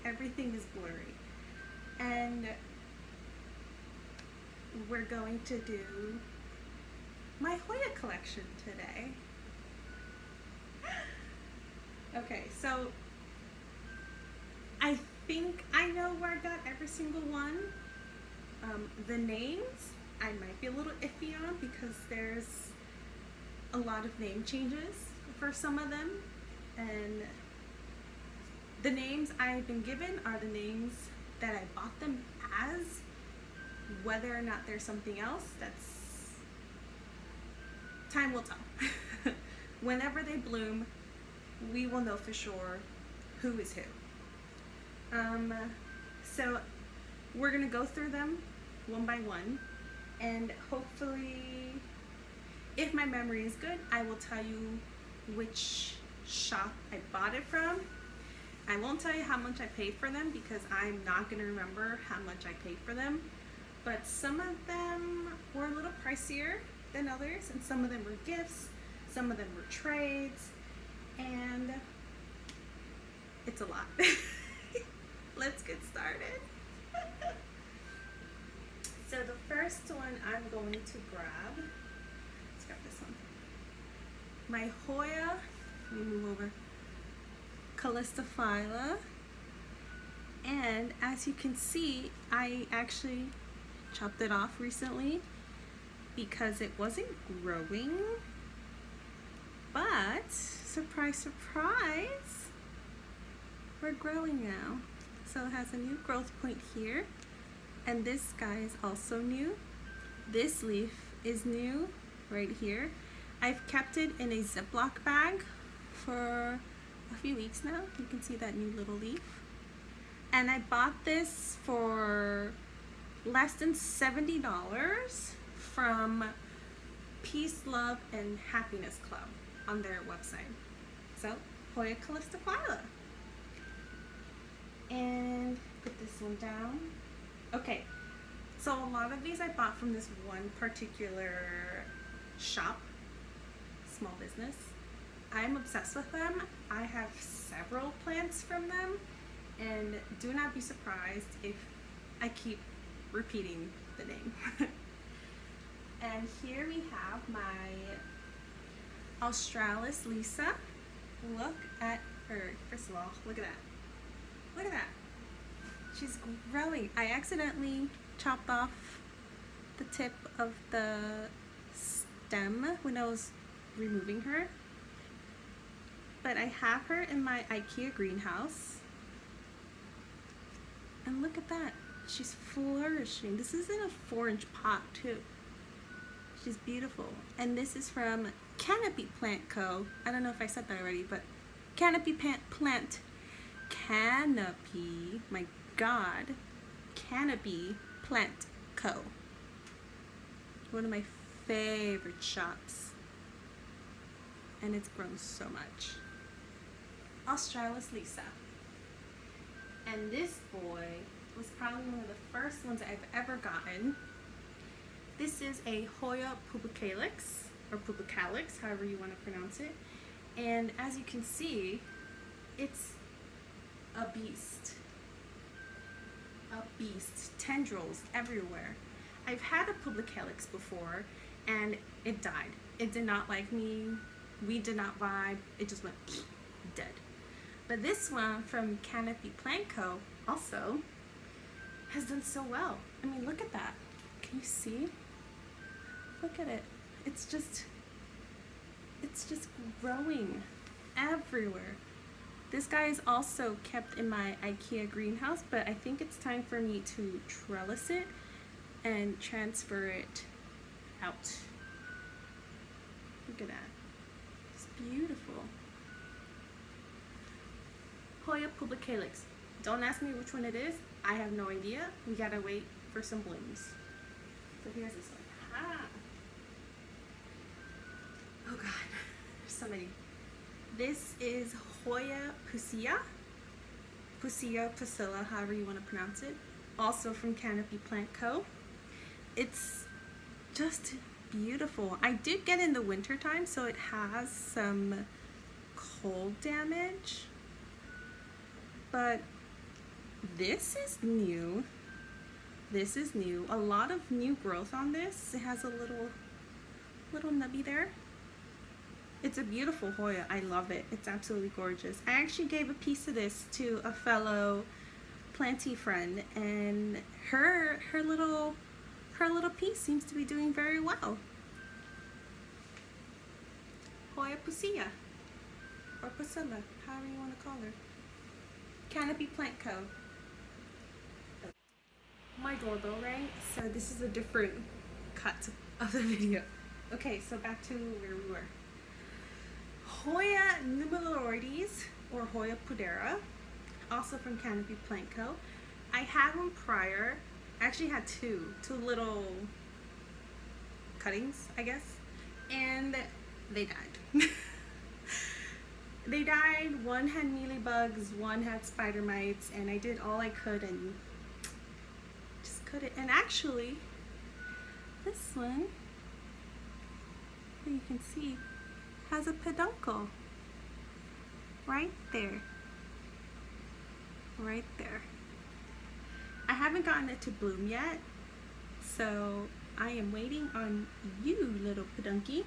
everything is blurry. And we're going to do my Hoya collection today. Okay, so I think I know where I got every single one. The names I might be a little iffy on because there's a lot of name changes for some of them, and the names I've been given are the names that I bought them as. Whether or not there's something else, that's time will tell. Whenever they bloom, we will know for sure who is who. So we're gonna go through them one by one, and hopefully, if my memory is good, I will tell you which shop I bought it from. I won't tell you how much I paid for them because I'm not gonna remember how much I paid for them, but some of them were a little pricier than others, and some of them were gifts, some of them were trades, and it's a lot. Let's get started. So the first one I'm going to grab, let's grab this one. My Hoya, let me move over, calistacarla. And as you can see, I actually chopped it off recently because it wasn't growing. But surprise, surprise, we're growing now. So it has a new growth point here, and this guy is also new. This leaf is new right here. I've kept it in a Ziploc bag for a few weeks now. You can see that new little leaf. And I bought this for less than $70 from Peace, Love, and Happiness Club on their website. So, Hoya calistacarla. And put this one down. Okay, so a lot of these I bought from this one particular shop, small business. I'm obsessed with them. I have several plants from them, and do not be surprised if I keep repeating the name. And here we have my Australis Lisa. Look at her. First of all, look at that. Look at that. She's growing. I accidentally chopped off the tip of the stem when I was removing her. But I have her in my IKEA greenhouse. And look at that. She's flourishing. This is in a 4-inch pot too. She's beautiful. And this is from Canopy Plant Co. I don't know if I said that already, but Canopy Plant. Canopy, my God, Canopy Plant Co. One of my favorite shops, and it's grown so much. Australis Lisa. And this boy was probably one of the first ones I've ever gotten. This is a Hoya pubicalis, or pubicalix, however you want to pronounce it. And as you can see, it's a beast. A beast. Tendrils everywhere. I've had a pubicalix before, and it died. It did not like me. We did not vibe. It just went dead. But this one from Canopy Plant Co. also has done so well. I mean, look at that. Can you see? Look at it. It's just growing everywhere. This guy is also kept in my IKEA greenhouse, but I think it's time for me to trellis it and transfer it out. Look at that. It's beautiful. Hoya pubicalix. Don't ask me which one it is. I have no idea. We gotta wait for some blooms. So here's this one. Ah. Oh God, there's so many. This is Hoya Pudera. Pusilla, however you want to pronounce it. Also from Canopy Plant Co. It's just beautiful. I did get in the winter time, so it has some cold damage, but This is new. This is new. A lot of new growth on this. It has a little nubby there. It's a beautiful Hoya. I love it. It's absolutely gorgeous. I actually gave a piece of this to a fellow plantee friend, and her little piece seems to be doing very well. Hoya Pudera, or Pudera, however you want to call her. Canopy Plant Co. My doorbell rang, so this is a different cut of the video. Okay, so back to where we were. Hoya Nervia, or Hoya Pudera, also from Canopy Plant Co. I had one prior. I actually had two little cuttings, I guess, and they died. They died. One had mealybugs, one had spider mites, and I did all I could and just couldn't. And actually, this one, you can see, has a peduncle right there. Right there. I haven't gotten it to bloom yet, so I am waiting on you, little pedunky.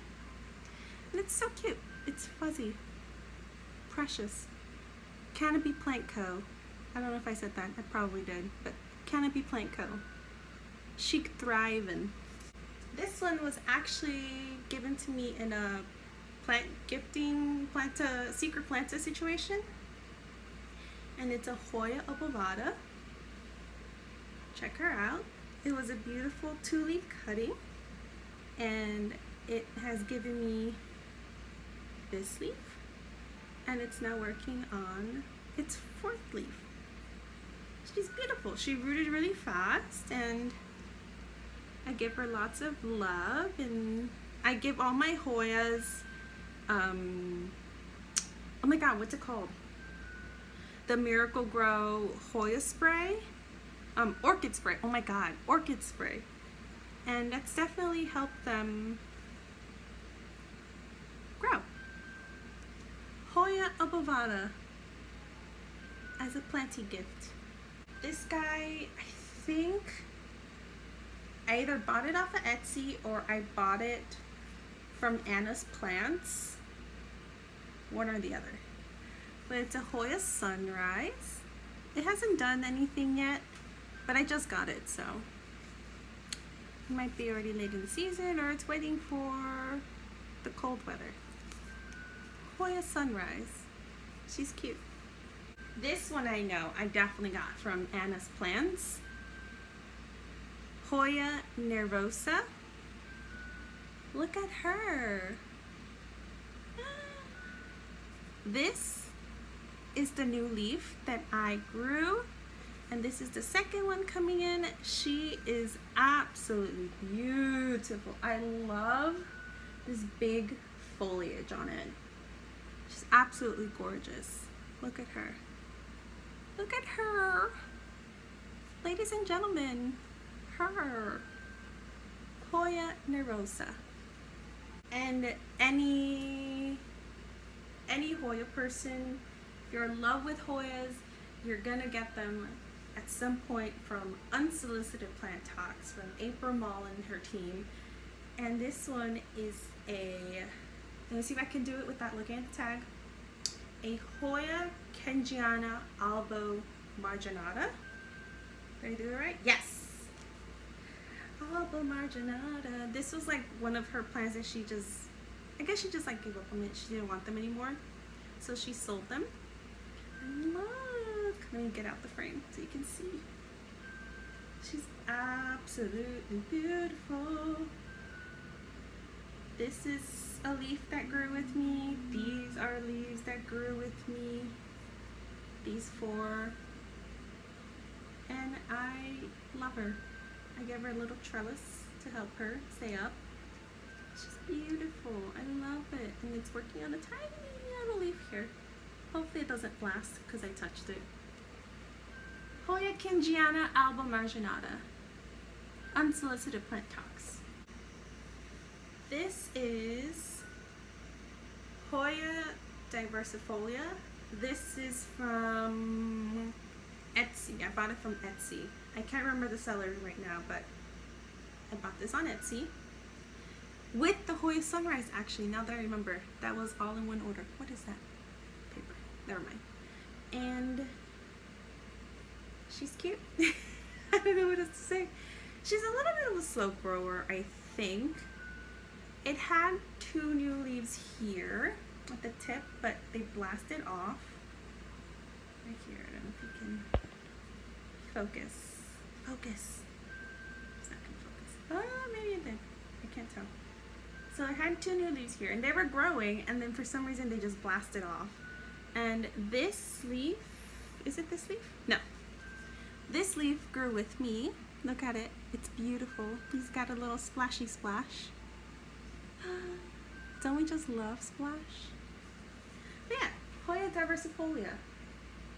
And it's so cute. It's fuzzy. Precious. Canopy Plant Co. I don't know if I said that. I probably did. But Canopy Plant Co. Chic Thrivin'. This one was actually given to me in a plant gifting, secret planta situation. And it's a Hoya Obovata. Check her out. It was a beautiful 2-leaf cutting, and it has given me this leaf, and it's now working on its 4th leaf. She's beautiful. She rooted really fast, and I give her lots of love, and I give all my Hoyas, oh my god, what's it called? The Miracle Grow Hoya spray, orchid spray. Oh my god, orchid spray. And that's definitely helped them grow. Hoya Obovata as a plantee gift. This guy, I think I either bought it off of Etsy or I bought it from Anna's Plants. One or the other. But it's a Hoya Sunrise. It hasn't done anything yet, but I just got it, so it might be already late in the season, or it's waiting for the cold weather. Hoya Sunrise. She's cute. This one I know I definitely got from Anna's Plants. Hoya Nervia. Look at her. This is the new leaf that I grew, and this is the second one coming in. She is absolutely beautiful. I love this big foliage on it. She's absolutely gorgeous. Look at her. Look at her. Ladies and gentlemen, her. Hoya Nervia. And any Hoya person, if you're in love with Hoyas, you're gonna get them at some point from Unsolicited Plant Talks from April Mall and her team. And this one is let me see if I can do it without looking at the tag, a Hoya Kengiana Albo Marginata. Did I do it right? Yes! Albo Marginata. This was like one of her plants that I guess she just like gave up on it. She didn't want them anymore, so she sold them. And look, let me get out the frame so you can see. She's absolutely beautiful. This is a leaf that grew with me. These are leaves that grew with me. These 4. And I love her. I give her a little trellis to help her stay up. She's beautiful. I love it. And it's working on a tiny little leaf here. Hopefully it doesn't blast because I touched it. Hoya Kengiana Albo Marginata. Unsolicited Plant Talks. This is Hoya Diversifolia. This is from Etsy. I bought it from Etsy. I can't remember the seller right now, but I bought this on Etsy. With the Hoya Sunrise, actually, now that I remember. That was all in one order. What is that? Paper. Never mind. And she's cute. I don't know what else to say. She's a little bit of a slow grower, I think. It had 2 new leaves here at the tip, but they blasted off. Right here. I don't know if you can focus. Focus. It's not gonna focus. Oh, maybe it did. I can't tell. So I had 2 new leaves here, and they were growing, and then for some reason they just blasted off. And this leaf, is it this leaf? No. This leaf grew with me. Look at it. It's beautiful. He's got a little splashy splash. Don't we just love splash? But yeah, Hoya Diversifolia.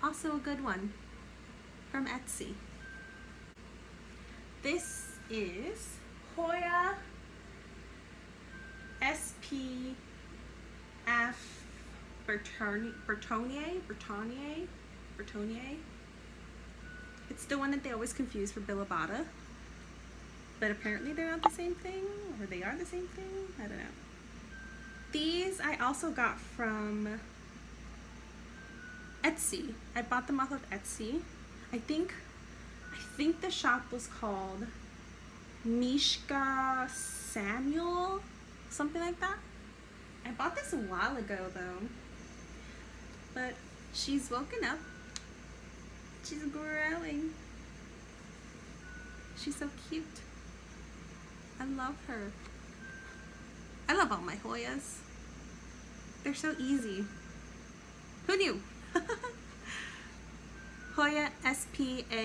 Also a good one from Etsy. This is Hoya SPF Bertonier. It's the one that they always confuse for Billabata, but apparently they're not the same thing, or they are the same thing. I don't know. These I also got from Etsy. I bought them off of Etsy. I think the shop was called Mishka Samuel, something like that. I bought this a while ago though, but she's woken up. She's growing. She's so cute. I love her. I love all my Hoyas. They're so easy. Who knew? Hoya SPF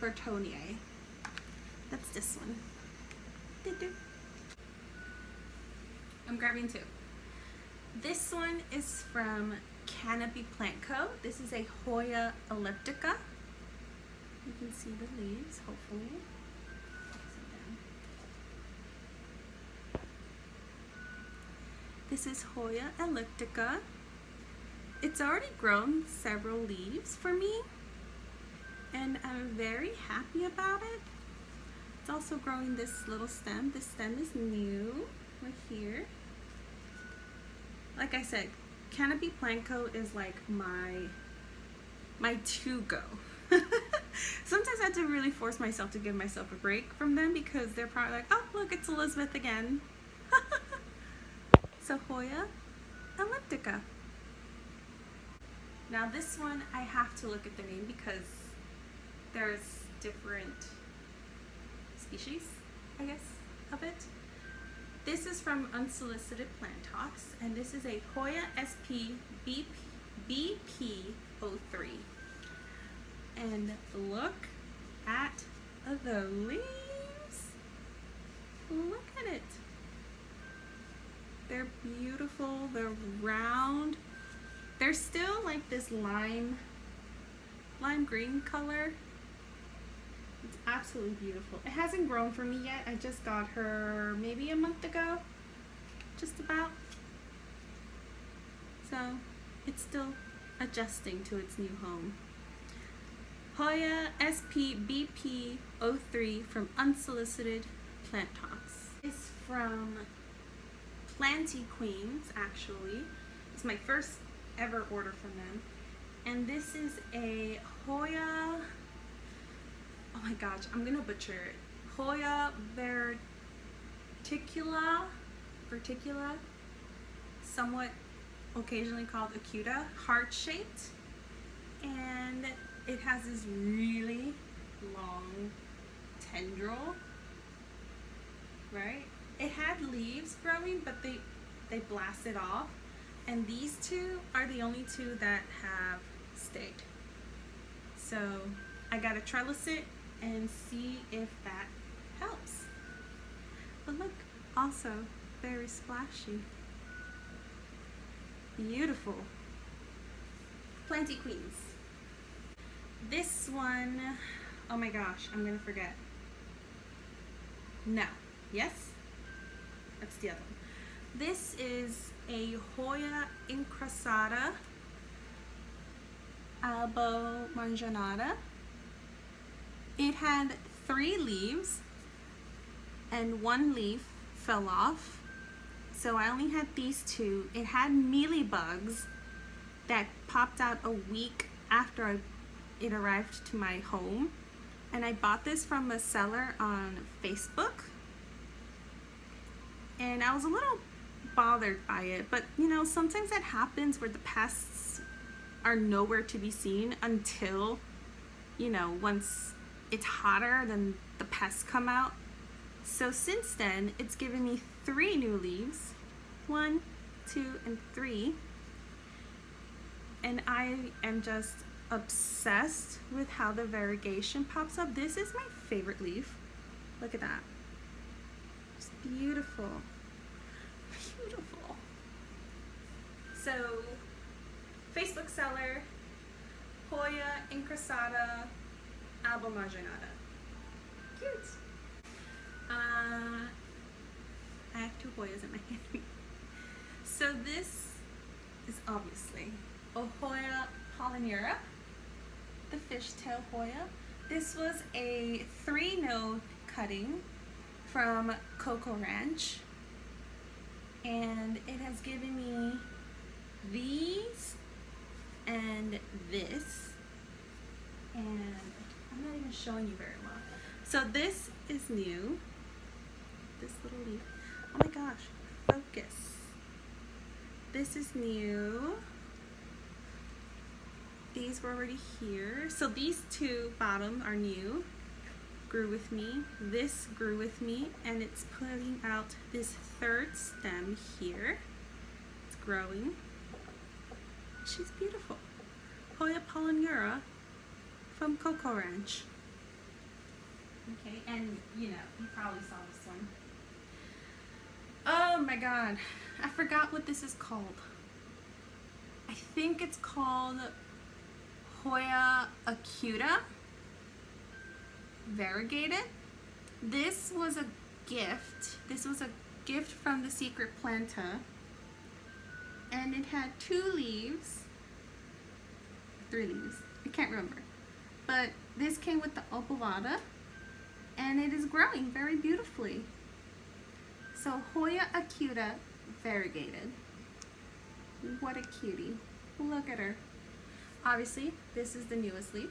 Bertonier. That's this one. I'm grabbing 2. This one is from Canopy Plant Co. This is a Hoya elliptica. You can see the leaves, hopefully. This is Hoya elliptica. It's already grown several leaves for me, and I'm very happy about it. It's also growing this little stem. This stem is new right here. Like I said, Canopy Plant Co. is like my to-go. Sometimes I have to really force myself to give myself a break from them because they're probably like, oh look, it's Elizabeth again. So Hoya elliptica. Now this one I have to look at the name because there's different species, I guess, of it. This is from Unsolicited Plant Talks, and this is a Hoya SPF BP03. And look at the leaves. Look at it. They're beautiful. They're round. They're still like this lime green color. It's absolutely beautiful. It hasn't grown for me yet. I just got her maybe a month ago, just about. So it's still adjusting to its new home. Hoya SPF BP03 from Unsolicited Plant Talks. It's from Planty Queens, actually. It's my first ever order from them. And this is a Hoya, oh my gosh, I'm gonna butcher it. Hoya verticula, somewhat occasionally called acuta, heart-shaped. And it has this really long tendril, right? It had leaves growing, but they blasted off. And these 2 are the only 2 that have stayed. So I gotta trellis it and see if that helps. But look, also very splashy. Beautiful. Planty Queens. This one, oh my gosh, I'm gonna forget. No. Yes? That's the other one. This is a Hoya incrasada. Albo Marginata. It had 3 leaves and 1 leaf fell off, so I only had these 2. It had mealybugs that popped out a week after it arrived to my home, and I bought this from a seller on Facebook, and I was a little bothered by it, but you know, sometimes that happens where the pests are nowhere to be seen until, you know, once it's hotter, then the pests come out. So since then, it's given me 3 new leaves, 1, 2, and 3, and I am just obsessed with how the variegation pops up. This is my favorite leaf. Look at that. It's beautiful. Beautiful. So, Facebook seller, Hoya incrasada, Albo Marginata. Cute. I have 2 Hoyas in my hand. So this is obviously a Hoya palinera, the fishtail Hoya. This was a 3-node cutting from Coco Ranch, and it has given me these and this, and I'm not even showing you very well. So this is new, this little leaf. Oh my gosh, focus. This is new. These were already here. So these 2 bottom are new, grew with me. This grew with me, and it's putting out this 3rd stem here. It's growing. She's beautiful. Hoya palinera from Coco Ranch. Okay, and you know, you probably saw this one. Oh my god, I forgot what this is called. I think it's called Hoya acuta variegated. This was a gift. This was a gift from the Secret Planta, and it had 2 leaves, 3 leaves, I can't remember, but this came with the obovata, and it is growing very beautifully. So Hoya acuta variegated. What a cutie. Look at her. Obviously, this is the newest leaf,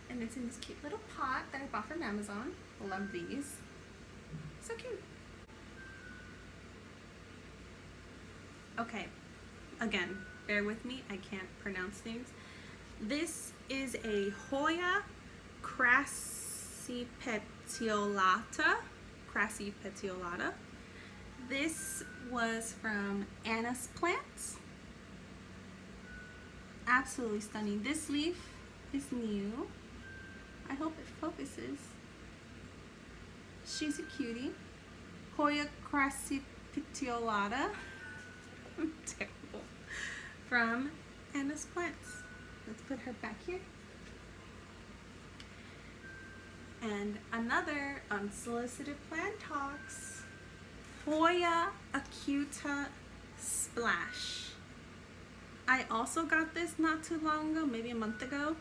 and it's in this cute little pot that I bought from Amazon. Love these. So cute. Okay, again, bear with me, I can't pronounce names. This is a Hoya crassipetiolata. This was from Anna's Plants. Absolutely stunning. This leaf is new. I hope it focuses. She's a cutie. Hoya crassipetiolata. I'm terrible. From Anna's Plants. Let's put her back here. And another unsolicited plant talks. Hoya acuta Splash. I also got this not too long ago, maybe a month ago.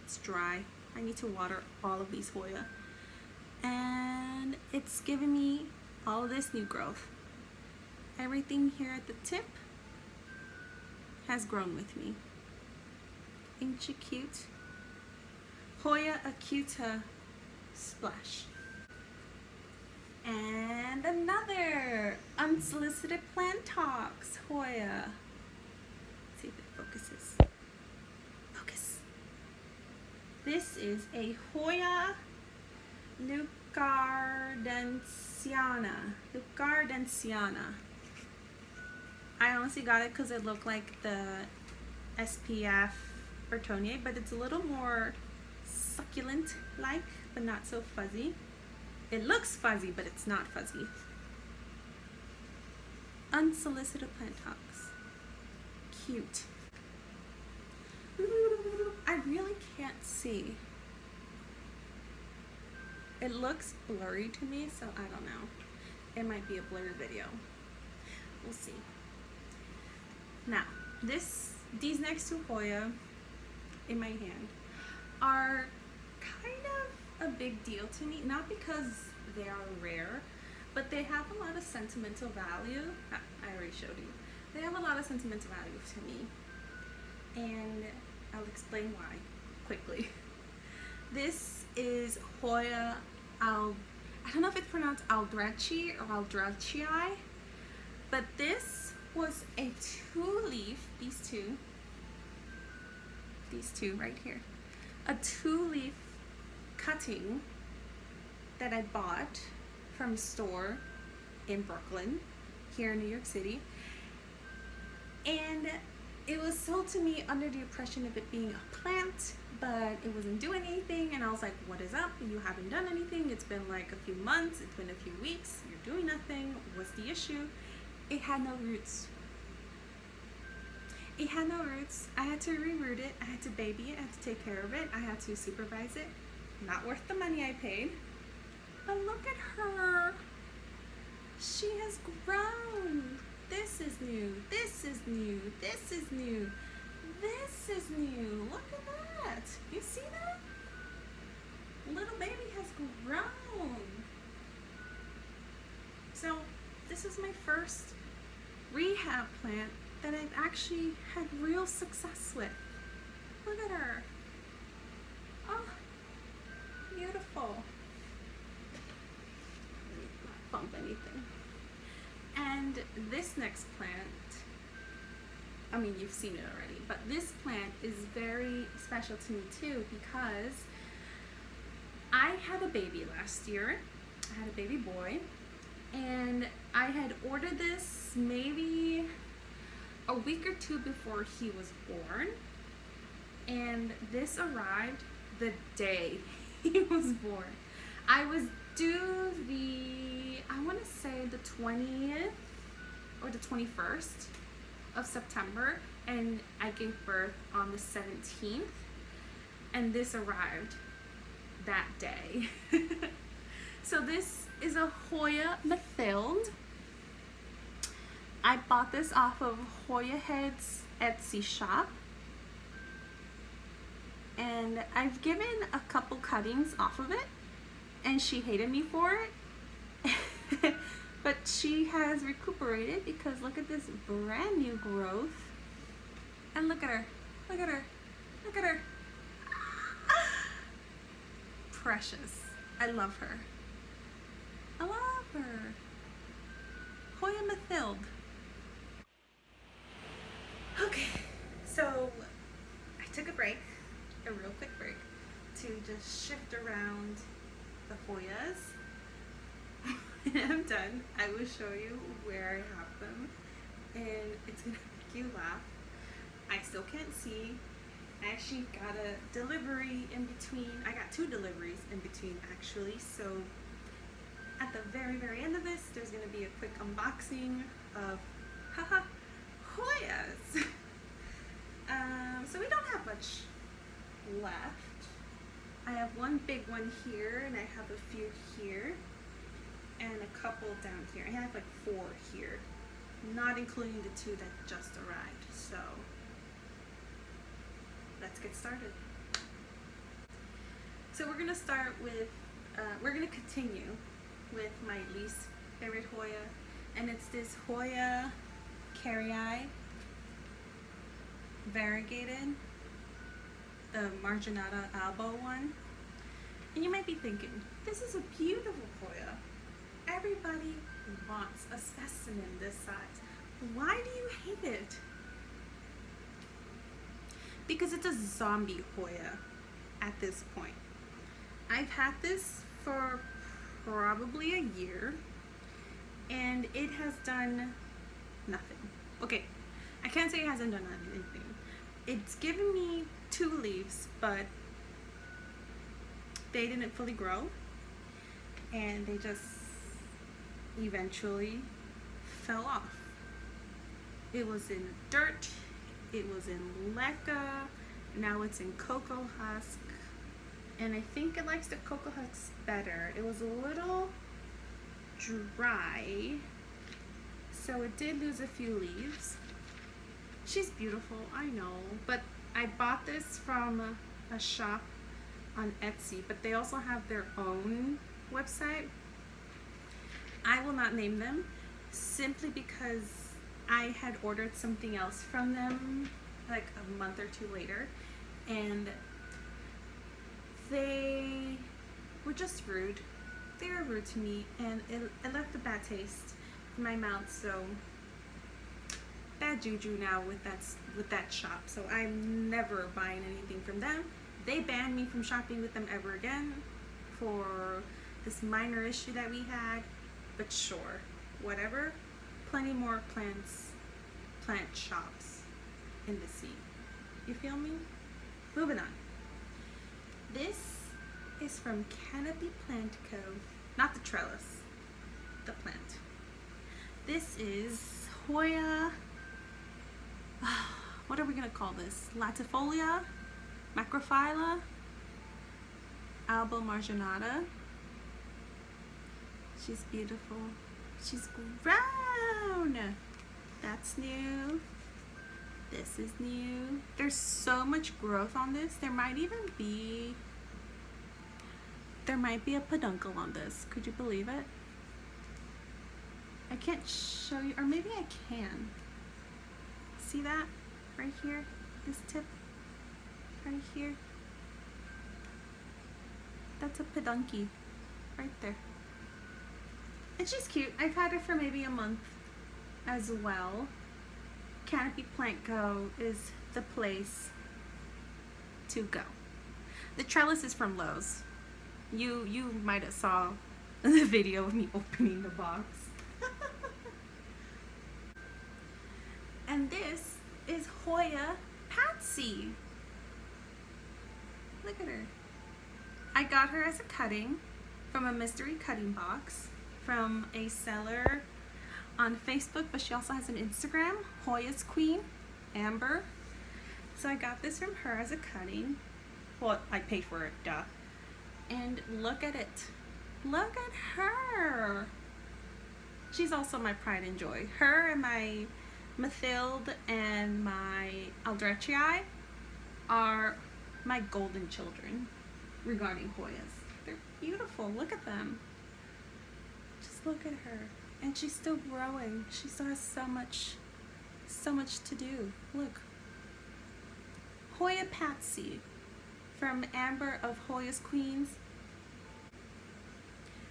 It's dry. I need to water all of these Hoya. And it's given me all of this new growth. Everything here at the tip has grown with me. Ain't she cute? Hoya acuta Splash. And another unsolicited plant talks Hoya. Let's see if it focuses. Focus. This is a Hoya Lucardensiana. I honestly got it because it looked like the SPF Bertonier, but it's a little more succulent like, but not so fuzzy. It looks fuzzy, but it's not fuzzy. Unsolicited plant talks. Cute. I really can't see. It looks blurry to me, so I don't know. It might be a blurry video. We'll see. Now, these next 2 Hoya in my hand are kind of a big deal to me, not because they are rare, but they have a lot of sentimental value. I already showed you. They have a lot of sentimental value to me, and I'll explain why quickly. This is Hoya I don't know if it's pronounced albrechtii or albrechtii, but this was a two-leaf, these two right here, a two-leaf cutting that I bought from a store in Brooklyn, here in New York City, and it was sold to me under the impression of it being a plant, but it wasn't doing anything, and I was like, what is up? You haven't done anything. It's been like a few months, it's been a few weeks, you're doing nothing. What's the issue? It had no roots. It had no roots. I had to reroot it. I had to baby it. I had to take care of it. I had to supervise it. Not worth the money I paid. But look at her. She has grown. This is new. This is new. This is new. This is new. Look at that. You see that? Little baby has grown. So this is my first rehab plant that I've actually had real success with. Look at her. Oh, beautiful. Let me not bump anything. And this next plant, I mean, you've seen it already, but this plant is very special to me too, because I had a baby last year. I had a baby boy, and I had ordered this maybe a week or two before he was born, and this arrived the day he was born. I was due I want to say the 20th or the 21st of September, and I gave birth on the 17th, and this arrived that day. So this is a Hoya midfield. I bought this off of Hoya Head's Etsy shop, and I've given a couple cuttings off of it, and she hated me for it. But she has recuperated, because look at this brand new growth, and look at her, look at her, look at her. Precious. I love her. I love her. Hoya midfield. Okay, so I took a break, a real quick break, to just shift around the Hoyas. When I'm done, I will show you where I have them, and it's gonna make you laugh. I still can't see. I actually got a delivery in between. I got two deliveries in between, actually, so at the very, very end of this, there's gonna be a quick unboxing of Hoyas. So we don't have much left. I have one big one here, and I have a few here, and a couple down here. I have like 4 here, not including the 2 that just arrived. So let's get started. So we're gonna start with, we're gonna continue with my least favorite Hoya, and it's this Hoya Carry Eye, variegated, the Marginata Albo one. And you might be thinking, this is a beautiful Hoya. Everybody wants a specimen this size. Why do you hate it? Because it's a zombie Hoya at this point. I've had this for probably a year, and it has done nothing. Okay, I can't say it hasn't done anything. It's given me 2 leaves, but they didn't fully grow, and they just eventually fell off. It was in dirt, it was in leca, now it's in cocoa husk, and I think it likes the cocoa husk better. It was a little dry, so it did lose a few leaves. She's beautiful, I know, but I bought this from a shop on Etsy, but they also have their own website. I will not name them simply because I had ordered something else from them like a month or two later, and they were just rude. They were rude to me, and it left a bad taste in my mouth. So bad juju now with that shop. So I'm never buying anything from them. They banned me from shopping with them ever again for this minor issue that we had. But sure, whatever. Plenty more plant shops in the sea. You feel me? Moving on. This is from Canopy Plant Co. Not the trellis, the plant. This is Hoya, what are we gonna call this? Latifolia, Macrophylla, Albo Marginata. She's beautiful. She's grown. That's new. This is new. There's so much growth on this. There might be a peduncle on this. Could you believe it? I can't show you, or maybe I can. See that? Right here? This tip? Right here? That's a peduncle. Right there. And she's cute. I've had her for maybe a month as well. Canopy Plant Co. is the place to go. The trellis is from Lowe's. You might have saw the video of me opening the box. And this is Hoya Patty. Look at her. I got her as a cutting from a mystery cutting box from a seller on Facebook, but she also has an Instagram, Hoya's Queen, Amber. So I got this from her as a cutting. Well, I paid for it, duh. And look at it. Look at her. She's also my pride and joy. Her and my midfield and my albrechtii are my golden children regarding Hoyas. They're beautiful. Look at them. Just look at her. And she's still growing. She still has so much to do. Look. Hoya Patty from Amber of Hoya's Queens.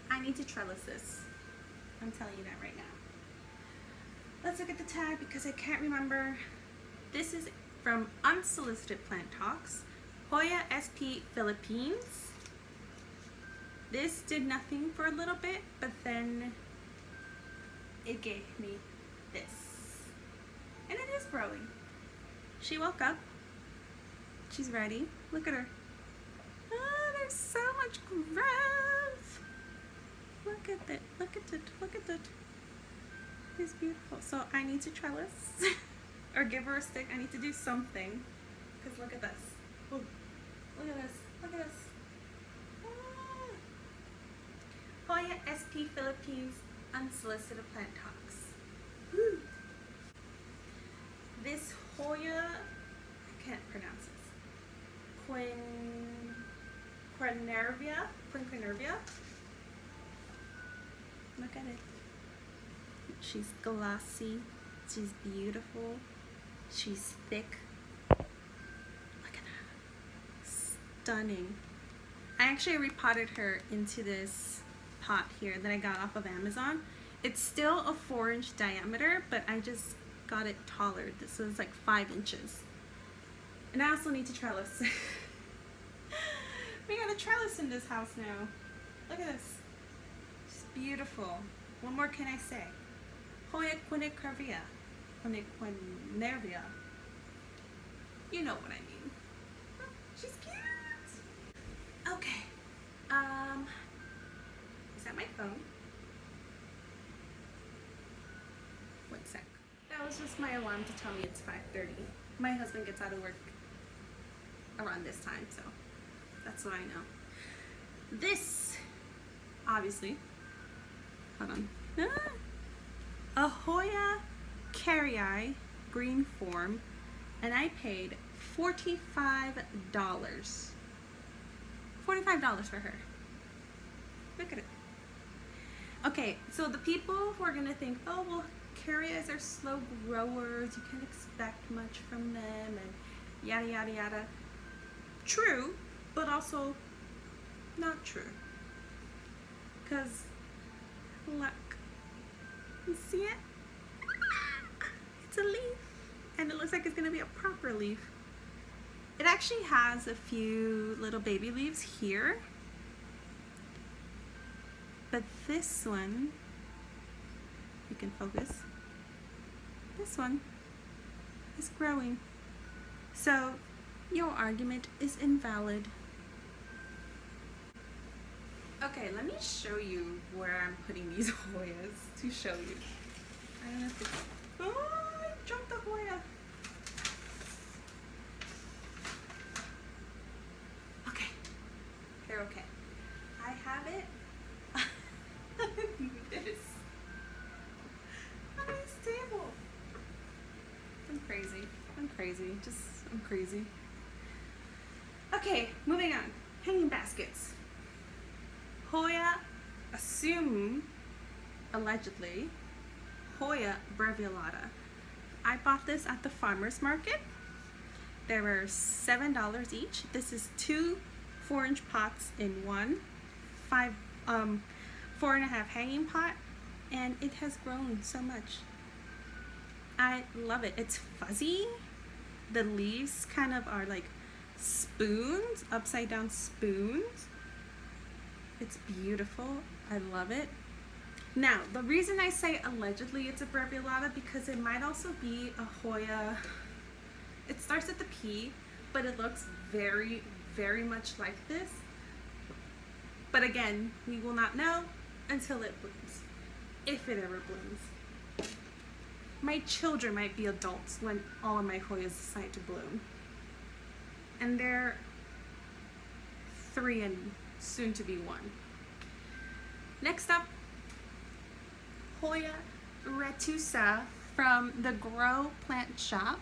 I need to trellis this. I'm telling you that right now. Let's look at the tag because I can't remember. This is from Unsolicited Plant Talks. Hoya SP Philippines. This did nothing for a little bit, but then it gave me this. And it is growing. She woke up. She's ready. Look at her. Oh, there's so much growth. Look at it. Look at it. Look at it. It's beautiful. So I need to trellis or give her a stick. I need to do something. Because look at this. Look at this. Look at this. Ah. Hoya SP Philippines Unsolicited Plant Talks. Woo. This Hoya, I can't pronounce this. Nervia. Look at it. She's glossy. She's beautiful. She's thick. Look at that. Stunning. I actually repotted her into this pot here that I got off of Amazon. It's still a 4-inch diameter, but I just got it taller. This is like 5 inches. And I also need to trellis. We got a trellis in this house now. Look at this. It's beautiful. What more can I say? Hoya Nervia. Nervia. You know what I mean. She's cute. Okay. Is that my phone? One sec. That was just my alarm to tell me it's 5:30. My husband gets out of work around this time, so that's what I know. This, obviously, hold on. A Hoya Carry Eye green form, and I paid $45. $45 for her. Look at it. Okay, so the people who are gonna think, oh well, Carry Eyes are slow growers, you can't expect much from them, and yada yada yada. True, but also not true. Because look, you see it? It's a leaf, and it looks like it's gonna be a proper leaf. It actually has a few little baby leaves here, but this one, you can focus, this one is growing. So your argument is invalid. Okay, let me show you where I'm putting these Hoyas to show you. I don't know if it's, oh, I dropped the Hoya. Okay, they're okay. I have it. This on this table. I'm crazy. I'm crazy. I'm crazy. Okay, moving on. Hanging baskets. Hoya, allegedly, Hoya breviolata. I bought this at the farmer's market. They were $7 each. This is 2 4-inch pots in one, 4.5 hanging pot, and it has grown so much. I love it. It's fuzzy. The leaves kind of are like spoons, upside down spoons. It's beautiful. I love it. Now, the reason I say allegedly it's a breviolata, because it might also be a Hoya. It starts at the P, but it looks very, very much like this. But again, we will not know until it blooms, if it ever blooms. My children might be adults when all of my Hoyas decide to bloom. And they're 3 and soon to be 1. Next up, Hoya retusa from the Grow Plant Shop.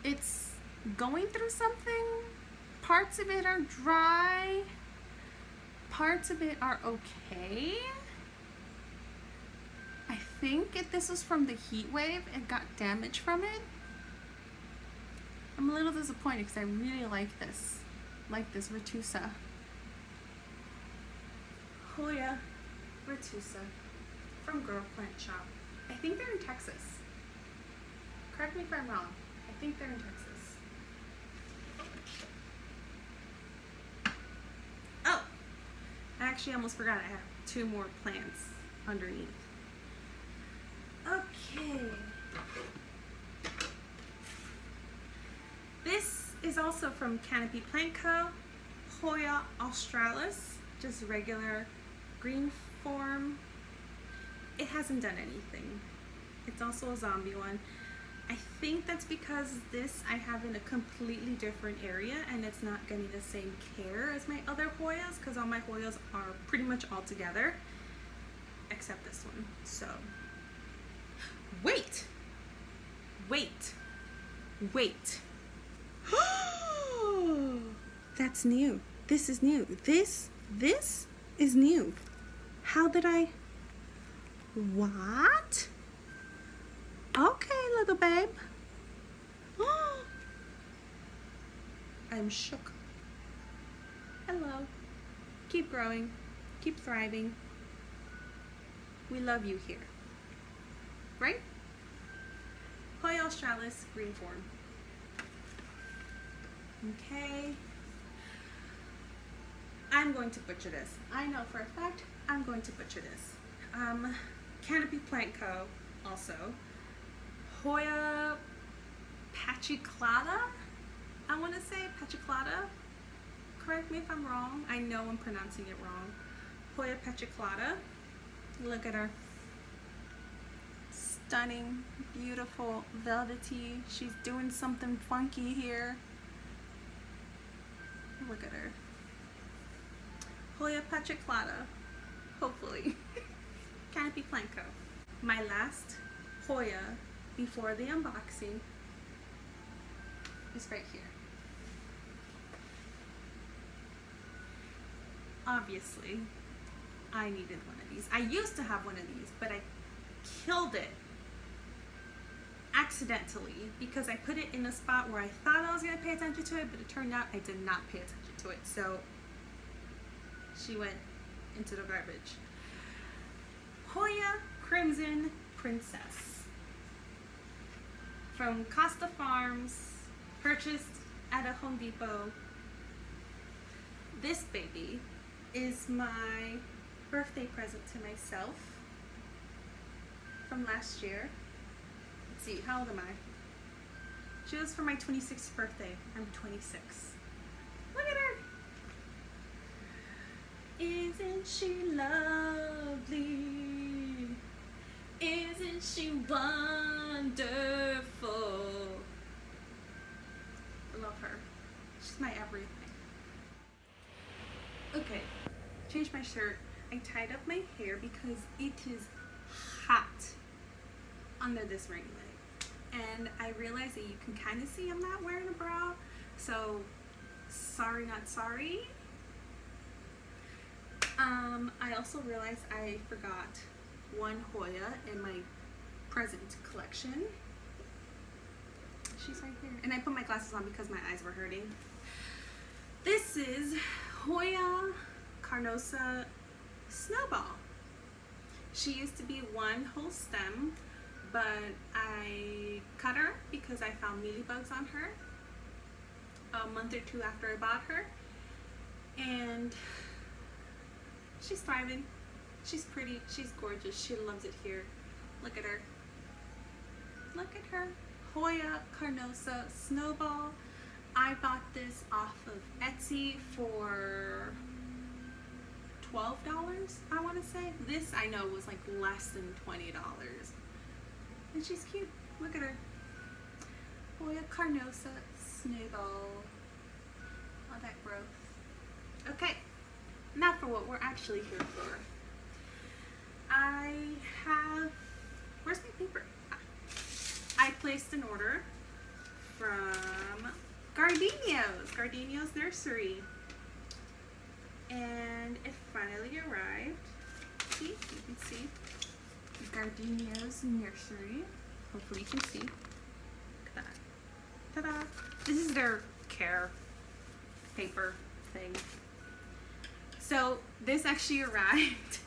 It's going through something. Parts of it are dry. Parts of it are okay. I think this was from the heat wave. It got damage from it. I'm a little disappointed because I really like this retusa. Hoya retusa from Grow Plant Shop. I think they're in Texas. Correct me if I'm wrong. I think they're in Texas. Oh, I actually almost forgot I have 2 more plants underneath. Okay. This is also from Canopy Plant Co. Hoya Australis, just regular green form. It hasn't done anything. It's also a zombie one. I think that's because this I have in a completely different area and it's not getting the same care as my other Hoyas, because all my Hoyas are pretty much all together except this one. So wait. That's new. This is new. This is new. How did I? What? Okay, little babe. I'm shook. Hello. Keep growing. Keep thriving. We love you here. Right? Hoya Australis, green form. Okay. I'm going to butcher this. I know for a fact I'm going to butcher this. Canopy Plant Co. also. Hoya Patty, I want to say Patty. Correct me if I'm wrong. I know I'm pronouncing it wrong. Hoya Patty. Look at her. Stunning, beautiful, velvety. She's doing something funky here. Look at her. Hoya Patty, hopefully. Canopy Plant Co. My last Hoya before the unboxing is right here. Obviously, I needed one of these. I used to have one of these, but I killed it accidentally because I put it in a spot where I thought I was going to pay attention to it, but it turned out I did not pay attention to it. So she went into the garbage. Hoya Crimson Princess from Costa Farms, purchased at a Home Depot. This baby is my birthday present to myself from last year. Let's see, how old am I? She was for my 26th birthday. I'm 26. Look at her! Isn't she lovely? Isn't she wonderful? I love her. She's my everything. Okay, changed my shirt. I tied up my hair because it is hot under this ring light. And I realized that you can kind of see I'm not wearing a bra. So, sorry not sorry. I also realized I forgot one Hoya in my present collection. She's right here. And I put my glasses on because my eyes were hurting. This is Hoya Carnosa Snowball. She used to be one whole stem, but I cut her because I found mealybugs on her a month or two after I bought her. And she's thriving. She's pretty. She's gorgeous. She loves it here. Look at her. Look at her. Hoya Carnosa Snowball. I bought this off of Etsy for $12, I want to say. This I know was like less than $20. And she's cute. Look at her. Hoya Carnosa Snowball. All that growth. Okay. Now for what we're actually here for. I have, where's my paper? I placed an order from Gardenia's Nursery. And it finally arrived. See, you can see. Gardenia's Nursery. Hopefully you can see. Look at that. Ta-da! This is their care paper thing. So this actually arrived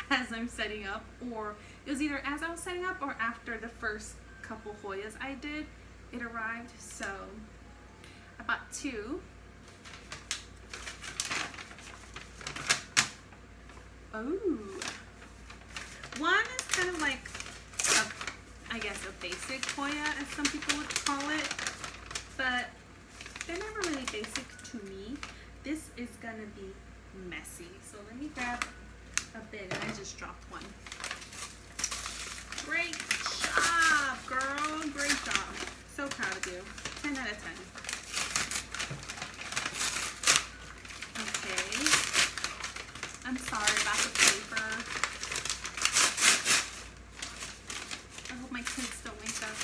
as I'm setting up, or it was either as I was setting up or after the first couple Hoyas I did, it arrived. So I bought two. Oh, one is kind of like I guess a basic Hoya, as some people would call it, but they're never really basic to me. This is gonna be messy. So let me grab a bit, and I just dropped one. Great job, girl. Great job. So proud of you. 10 out of 10. Okay. I'm sorry about the paper. I hope my kids don't wake up.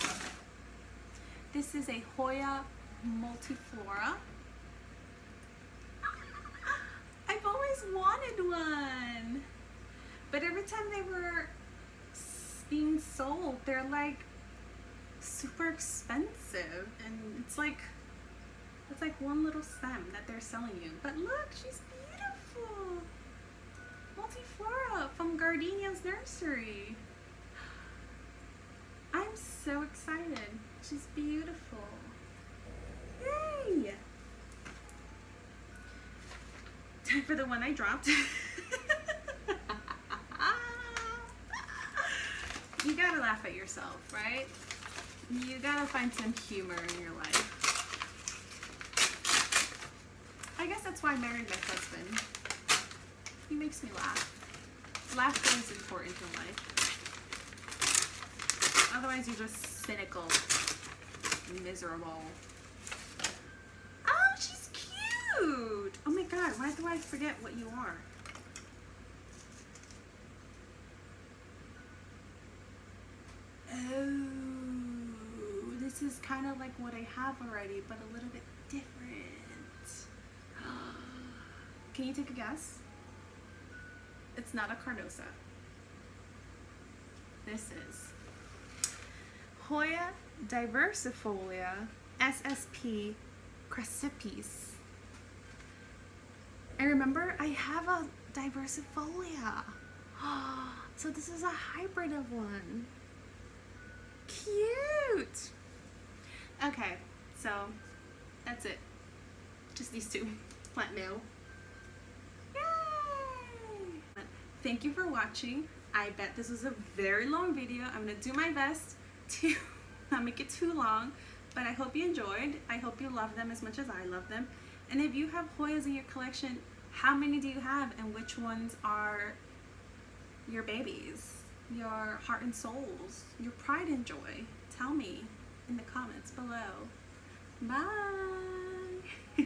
Okay. This is a Hoya Multiflora. I've always wanted one, but every time they were being sold, they're like super expensive, and it's like one little stem that they're selling you. But look, she's beautiful. Multiflora from Gardenia's Nursery. I'm so excited. She's beautiful. Yay! Time for the one I dropped. You gotta laugh at yourself, right? You gotta find some humor in your life. I guess that's why I married my husband. He makes me laugh. Laughter is important in life. Otherwise you're just cynical, miserable. Oh, she's cute! Oh my god, why do I forget what you are? Oh. is kind of like what I have already, but a little bit different. Can you take a guess? It's not a Cardosa. This is Hoya Diversifolia SSP Crescipes. And remember, I have a Diversifolia. So this is a hybrid of one. Cute! Okay, so that's it. Just these two. Plant new. Yay! Thank you for watching. I bet this was a very long video. I'm gonna do my best to not make it too long, but I hope you enjoyed. I hope you love them as much as I love them. And if you have Hoyas in your collection, how many do you have, and which ones are your babies, your heart and souls, your pride and joy? Tell me in the comments below. Bye!